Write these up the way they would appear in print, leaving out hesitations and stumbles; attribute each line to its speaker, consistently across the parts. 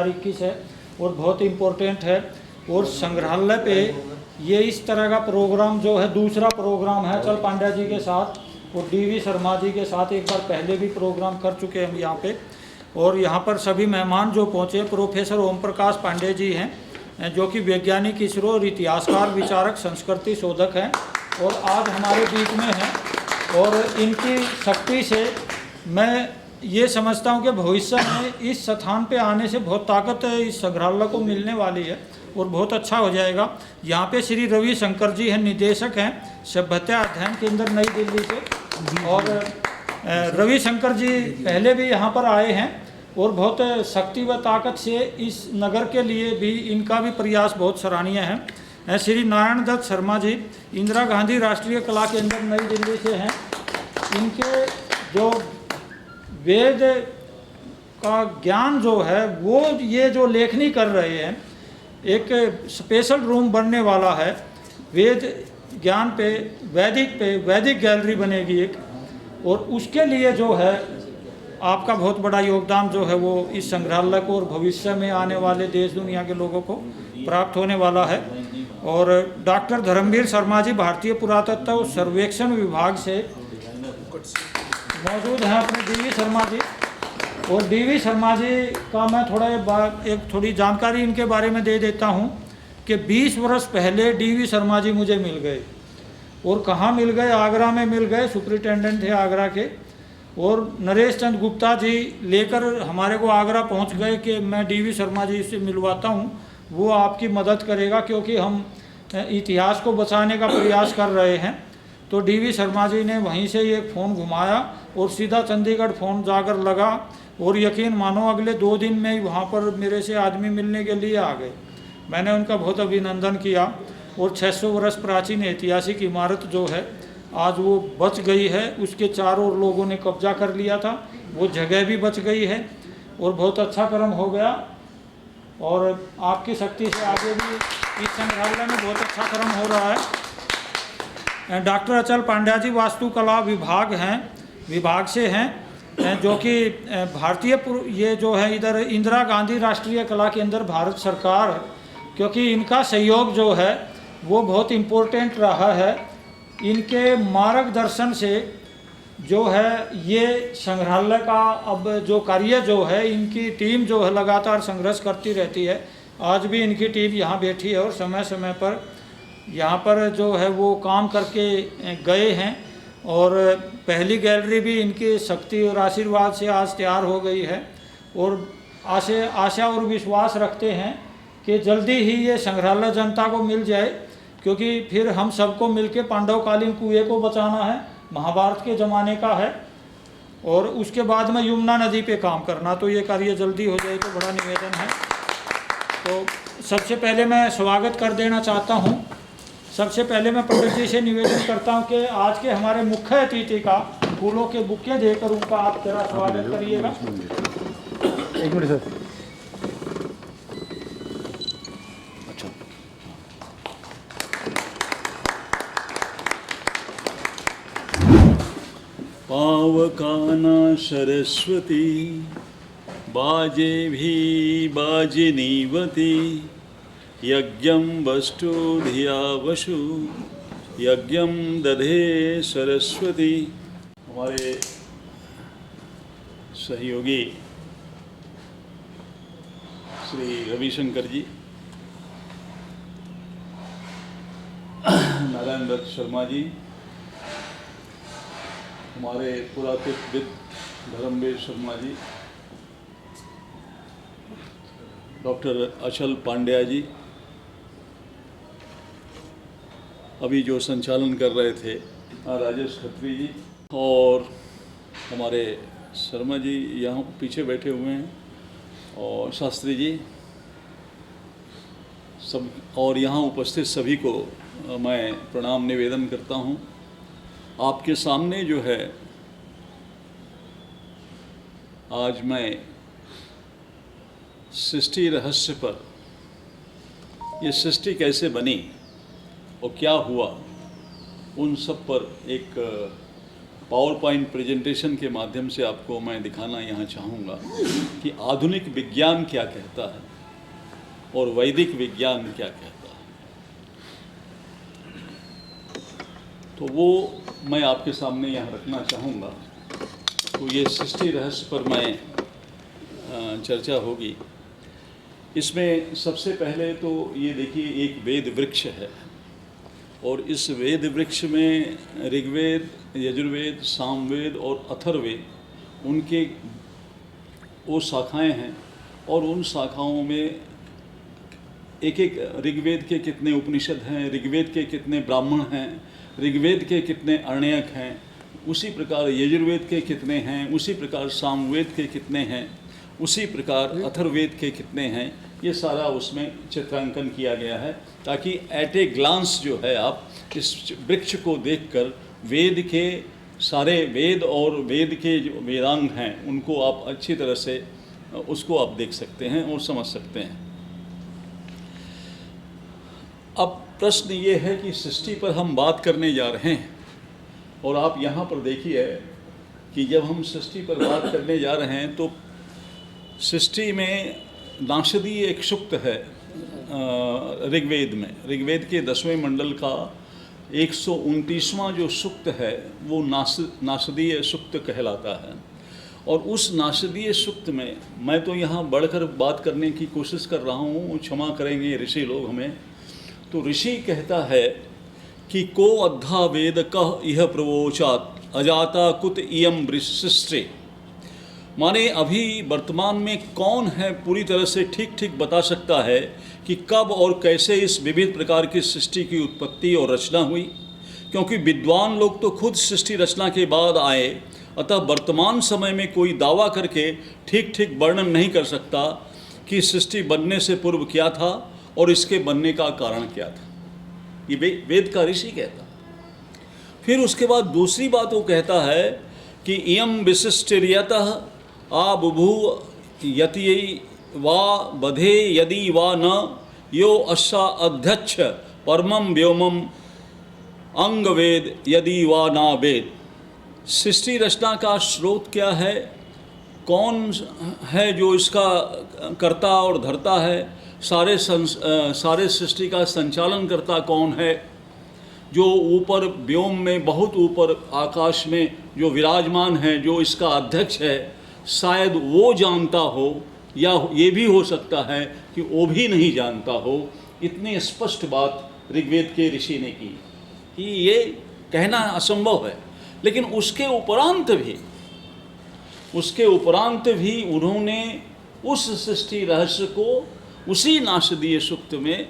Speaker 1: 2021 है और बहुत इम्पोर्टेंट है। और संग्रहालय पे ये इस तरह का प्रोग्राम जो है दूसरा प्रोग्राम है अचल पांड्या जी के साथ और डीवी शर्मा जी के साथ। एक बार पहले भी प्रोग्राम कर चुके हैं हम यहाँ पे। और यहाँ पर सभी मेहमान जो पहुँचे, प्रोफेसर ओम प्रकाश पांडे जी हैं जो कि वैज्ञानिक, इसरो और इतिहासकार, विचारक, संस्कृति शोधक हैं और आज हमारे बीच में हैं। और इनकी शक्ति से मैं ये समझता हूँ कि भविष्य में इस स्थान पे आने से बहुत ताकत इस संग्रहालय को मिलने वाली है और बहुत अच्छा हो जाएगा। यहाँ पे श्री रवि शंकर जी हैं, निदेशक हैं सभ्यता अध्ययन केंद्र नई दिल्ली से। और रवि शंकर जी पहले भी यहाँ पर आए हैं और बहुत शक्ति व ताकत से इस नगर के लिए भी इनका भी प्रयास बहुत सराहनीय है। श्री नारायण दत्त शर्मा जी इंदिरा गांधी राष्ट्रीय कला केंद्र नई दिल्ली से हैं। इनके जो वेद का ज्ञान जो है वो ये जो लेखनी कर रहे हैं, एक स्पेशल रूम बनने वाला है वेद ज्ञान पे, वैदिक गैलरी बनेगी एक। और उसके लिए जो है आपका बहुत बड़ा योगदान जो है वो इस संग्रहालय को और भविष्य में आने वाले देश दुनिया के लोगों को प्राप्त होने वाला है। और डॉक्टर धर्मवीर शर्मा जी भारतीय पुरातत्व सर्वेक्षण विभाग से मौजूद हैं अपने डीवी शर्मा जी। और डीवी शर्मा जी का मैं थोड़ी जानकारी इनके बारे में दे देता हूं कि 20 वर्ष पहले डीवी शर्मा जी मुझे मिल गए। और कहाँ मिल गए? आगरा में मिल गए, सुपरिटेंडेंट थे आगरा के। और नरेश चंद गुप्ता जी लेकर हमारे को आगरा पहुंच गए कि मैं डीवी शर्मा जी से मिलवाता हूं, वो आपकी मदद करेगा क्योंकि हम इतिहास को बचाने का प्रयास कर रहे हैं। तो डीवी शर्मा जी ने वहीं से एक फ़ोन घुमाया और सीधा चंडीगढ़ फ़ोन जाकर लगा और यकीन मानो अगले 2 दिन में ही वहाँ पर मेरे से आदमी मिलने के लिए आ गए। मैंने उनका बहुत अभिनंदन किया। और 600 वर्ष प्राचीन ऐतिहासिक इमारत जो है आज वो बच गई है, उसके चारों ओर लोगों ने कब्जा कर लिया था, वो जगह भी बच गई है और बहुत अच्छा कर्म हो गया। और आपकी शक्ति से आगे भी इस संग्रहालय में बहुत अच्छा कर्म हो रहा है। डॉक्टर अचल पांड्या जी वास्तुकला विभाग से हैं जो कि भारतीय ये जो है इधर इंदिरा गांधी राष्ट्रीय कला केंद्र भारत सरकार, क्योंकि इनका सहयोग जो है वो बहुत इम्पोर्टेंट रहा है। इनके मार्गदर्शन से जो है ये संग्रहालय का अब जो कार्य जो है, इनकी टीम जो है लगातार संघर्ष करती रहती है। आज भी इनकी टीम यहाँ बैठी है और समय समय पर यहाँ पर जो है वो काम करके गए हैं। और पहली गैलरी भी इनकी शक्ति और आशीर्वाद से आज तैयार हो गई है। और आशा और विश्वास रखते हैं कि जल्दी ही ये संग्रहालय जनता को मिल जाए, क्योंकि फिर हम सबको मिलके पांडवकालीन कुएं को बचाना है, महाभारत के ज़माने का है। और उसके बाद में यमुना नदी पे काम करना, तो ये कार्य जल्दी हो जाए तो बड़ा निवेदन है। तो सबसे पहले मैं स्वागत कर देना चाहता हूँ। सबसे पहले मैं पंडित जी से निवेदन करता हूँ कि आज के हमारे मुख्य अतिथि का फूलों के बुके देकर उनका आप जरा स्वागत करिएगा।
Speaker 2: 1 मिनट सर। अच्छा,
Speaker 3: पावकाना सरस्वती बाजे भी बाजिनीवती यज्ञं वस्तु धिया वसु यज्ञं दधे सरस्वती। हमारे सहयोगी श्री रविशंकर जी, नारायण दत्त शर्मा जी, हमारे पुरातत्वविद धर्मवीर शर्मा जी, डॉक्टर अचल पांड्या जी, अभी जो संचालन कर रहे थे राजेश खत्री जी, और हमारे शर्मा जी यहाँ पीछे बैठे हुए हैं, और शास्त्री जी, सब, और यहाँ उपस्थित सभी को मैं प्रणाम निवेदन करता हूँ। आपके सामने जो है आज मैं सृष्टि रहस्य पर, ये सृष्टि कैसे बनी और क्या हुआ, उन सब पर एक पावर पॉइंट प्रेजेंटेशन के माध्यम से आपको मैं दिखाना यहाँ चाहूँगा कि आधुनिक विज्ञान क्या कहता है और वैदिक विज्ञान क्या कहता है। तो वो मैं आपके सामने यहाँ रखना चाहूँगा। तो ये सृष्टि रहस्य पर मैं चर्चा होगी। इसमें सबसे पहले तो ये देखिए एक वेद वृक्ष है और इस वेद वृक्ष में ऋग्वेद, यजुर्वेद, सामवेद और अथर्ववेद उनके वो शाखाएं हैं और उन शाखाओं में एक एक ऋग्वेद के कितने उपनिषद हैं, ऋग्वेद के कितने ब्राह्मण हैं, ऋग्वेद के कितने अरण्यक हैं, उसी प्रकार यजुर्वेद के कितने हैं, उसी प्रकार सामवेद के कितने हैं, उसी प्रकार अथर्ववेद के कितने हैं, ये सारा उसमें चित्रांकन किया गया है ताकि एट ए ग्लांस जो है आप इस वृक्ष को देखकर वेद के सारे वेद और वेद के जो वेदांग हैं उनको आप अच्छी तरह से उसको आप देख सकते हैं और समझ सकते हैं। अब प्रश्न ये है कि सृष्टि पर हम बात करने जा रहे हैं और आप यहाँ पर देखिए कि जब हम सृष्टि पर बात करने जा रहे हैं तो सृष्टि में नाशदी एक सूक्त है ऋग्वेद में, ऋग्वेद के 10वें मंडल का 129वां जो सूक्त है वो नाशदीय सूक्त कहलाता है। और उस नाशदीय सूक्त में मैं तो यहाँ बढ़कर बात करने की कोशिश कर रहा हूँ, क्षमा करेंगे ऋषि लोग हमें। तो ऋषि कहता है कि को अद्धा वेद कह इह प्रवोचात अजाता कुत इयम सृष्टि, माने अभी वर्तमान में कौन है पूरी तरह से ठीक ठीक बता सकता है कि कब और कैसे इस विविध प्रकार की सृष्टि की उत्पत्ति और रचना हुई, क्योंकि विद्वान लोग तो खुद सृष्टि रचना के बाद आए, अतः वर्तमान समय में कोई दावा करके ठीक ठीक वर्णन नहीं कर सकता कि सृष्टि बनने से पूर्व क्या था और इसके बनने का कारण क्या था। ये वेद का ऋषि कहता। फिर उसके बाद दूसरी बात वो कहता है कि इयम विशिष्टिर्यतः आ बुभू यति वा बधे यदि वा न यो अश्सा अध्यक्ष परमम व्योमम अंग वेद यदि वा ना वेद। सृष्टि रचना का स्रोत क्या है, कौन है जो इसका कर्ता और धर्ता है, सारे सृष्टि का संचालन करता कौन है, जो ऊपर व्योम में बहुत ऊपर आकाश में जो विराजमान है, जो इसका अध्यक्ष है, शायद वो जानता हो या ये भी हो सकता है कि वो भी नहीं जानता हो। इतनी स्पष्ट बात ऋग्वेद के ऋषि ने की कि ये कहना असंभव है। लेकिन उसके उपरांत भी उन्होंने उस सृष्टि रहस्य को उसी नाशदीय सूक्त में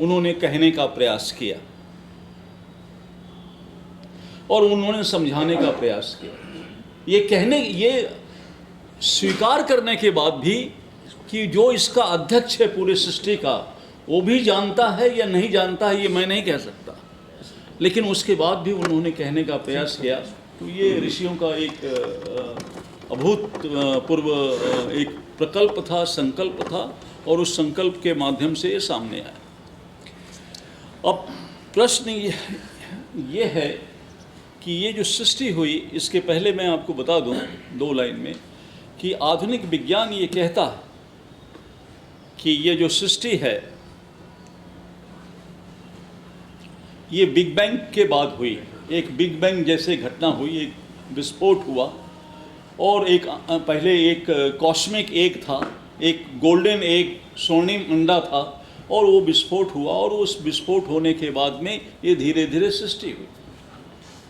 Speaker 3: उन्होंने कहने का प्रयास किया और उन्होंने समझाने का प्रयास किया। ये स्वीकार करने के बाद भी कि जो इसका अध्यक्ष है पूरे सृष्टि का वो भी जानता है या नहीं जानता है ये मैं नहीं कह सकता, लेकिन उसके बाद भी उन्होंने कहने का प्रयास किया। तो ये ऋषियों का एक अभूतपूर्व एक प्रकल्प था, संकल्प था और उस संकल्प के माध्यम से ये सामने आया। अब प्रश्न ये है कि ये जो सृष्टि हुई, इसके पहले मैं आपको बता दूं 2 लाइन में कि आधुनिक विज्ञान ये कहता है कि ये जो सृष्टि है ये बिग बैंग के बाद हुई। एक बिग बैंग जैसे घटना हुई, एक विस्फोट हुआ और पहले एक कॉस्मिक एग था, एक गोल्डन एग, स्वर्णिम अंडा था और वो विस्फोट हुआ और उस विस्फोट होने के बाद में ये धीरे धीरे सृष्टि हुई।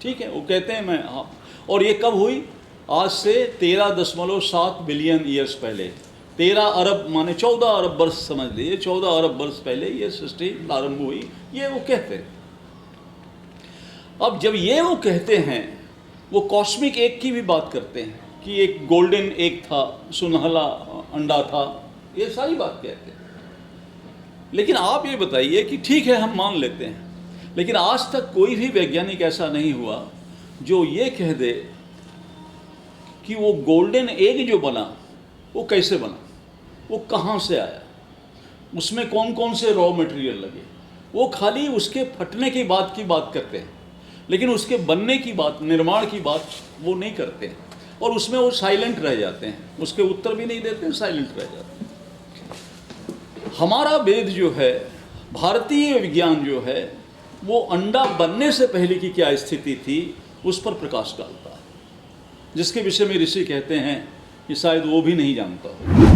Speaker 3: ठीक है, वो कहते हैं मैं हाँ। और ये कब हुई? आज से 13.7 बिलियन ईयर्स पहले, 13 अरब माने 14 अरब वर्ष समझ लीजिए, 14 अरब वर्ष पहले ये सृष्टि प्रारंभ हुई, ये वो कहते हैं। अब जब ये वो कहते हैं, वो कॉस्मिक एग की भी बात करते हैं कि एक गोल्डन एग था, सुनहला अंडा था, ये सारी बात कहते हैं। लेकिन आप ये बताइए कि ठीक है हम मान लेते हैं, लेकिन आज तक कोई भी वैज्ञानिक ऐसा नहीं हुआ जो ये कह दे कि वो गोल्डन एग जो बना वो कैसे बना, वो कहाँ से आया, उसमें कौन कौन से रॉ मटेरियल लगे। वो खाली उसके फटने की बात करते हैं, लेकिन उसके बनने की बात, निर्माण की बात वो नहीं करते हैं, और उसमें वो साइलेंट रह जाते हैं, उसके उत्तर भी नहीं देते हैं, साइलेंट रह जाते हैं। हमारा वेद जो है, भारतीय विज्ञान जो है, वो अंडा बनने से पहले की क्या स्थिति थी उस पर प्रकाश डालता है, जिसके विषय में ऋषि कहते हैं कि शायद वो भी नहीं जानता हो।